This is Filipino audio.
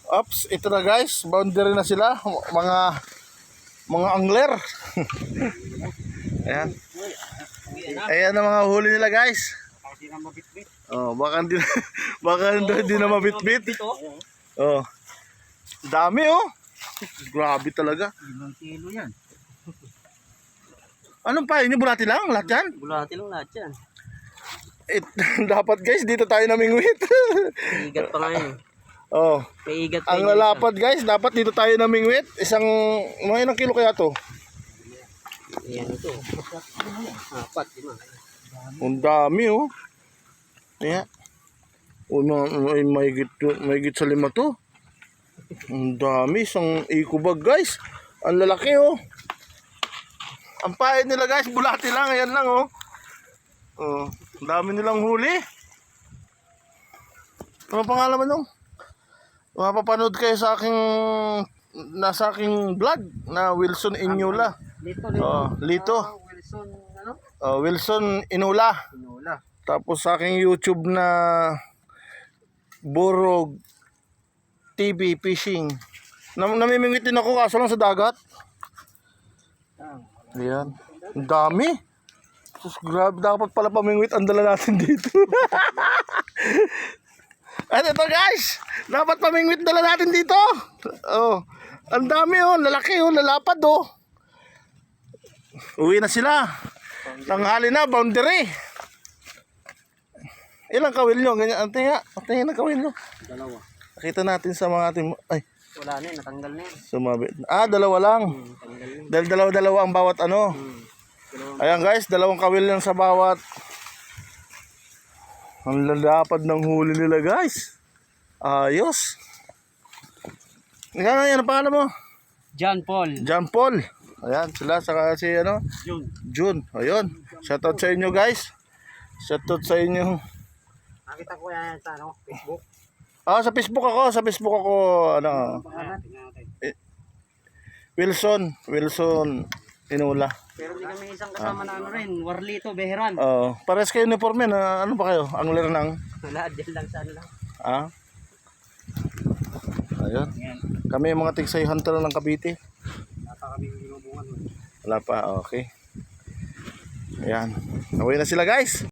Ops, ito na guys, boundary na sila, mga angler. Ayan. Ayan ang mga huli nila guys. Oh, baka hindi hindi na mabitbit. Oh. Dami oh. Grabe talaga. 5 kilo yan. Anong pa? Ini bulati lang lahat yan? Bulati lang lahat yan. Dapat guys, dito tayo namingwit. Igat pa nga yun. Oh. May igat pa Ang yun. lalapad guys, dapat dito tayo namingwit. Mga ilang kilo kaya to? Ayan ito. 4, 5. Ang dami oh. Kaya. Oh, may git sa 5 to. Ang dami, isang eco-bag guys. Ang lalaki oh. Ang pahid nila guys, bulati lang, ayan lang oh. Oh, ang dami nilang huli. Ano pangalan mo nung? Mapapanood kayo sa nasa aking vlog na Wilson Inula. Lito. Oh, Lito. Wilson, ano? Oh, Wilson Inula. Inula. Tapos sa aking YouTube na Borog TV Fishing. Namimingwit din ako kaso lang sa dagat. Ayan. Ang dami. Sus, grabe, dapat pala pamingwit ang dala natin dito. At ito guys, dapat pamingwit dala natin dito. Oh, ang dami oh, lalaki oh, lalapad oh. Uwi na sila. Tanghali na, boundary. Ilang kawil nyo? Ganyan, ante nga kawil nyo. 2. Nakita natin sa mga ating, ay, Wala na yun, natanggal na yun. sumabit. Ah, 2 lang. Natanggal yun. Dahil dalawa ang bawat ano. Ayan guys, 2 kawil lang sa bawat. Ang lalapad ng huli nila guys. Ayos. Yan, ang pangalan mo? John Paul. John Paul. Ayan, sila, saka si ano? June. Ayun. Shoutout sa inyo guys. Shoutout sa inyo. Nakita ko yan sa ano, Facebook. Ah, sa Facebook ako. Ano? Wilson Inula. Pero hindi kami isang kasama na ano rin, Warlito, Beheran. Oh, pares kayo uniforme na ano ba kayo? Angler ng Wala, dyan lang sa ano lang. ah. Ayun. Kami yung mga tigsay hunter ng Cavite. Wala pa kami binubungan. Wala pa, okay. Ayan. Naway na sila guys.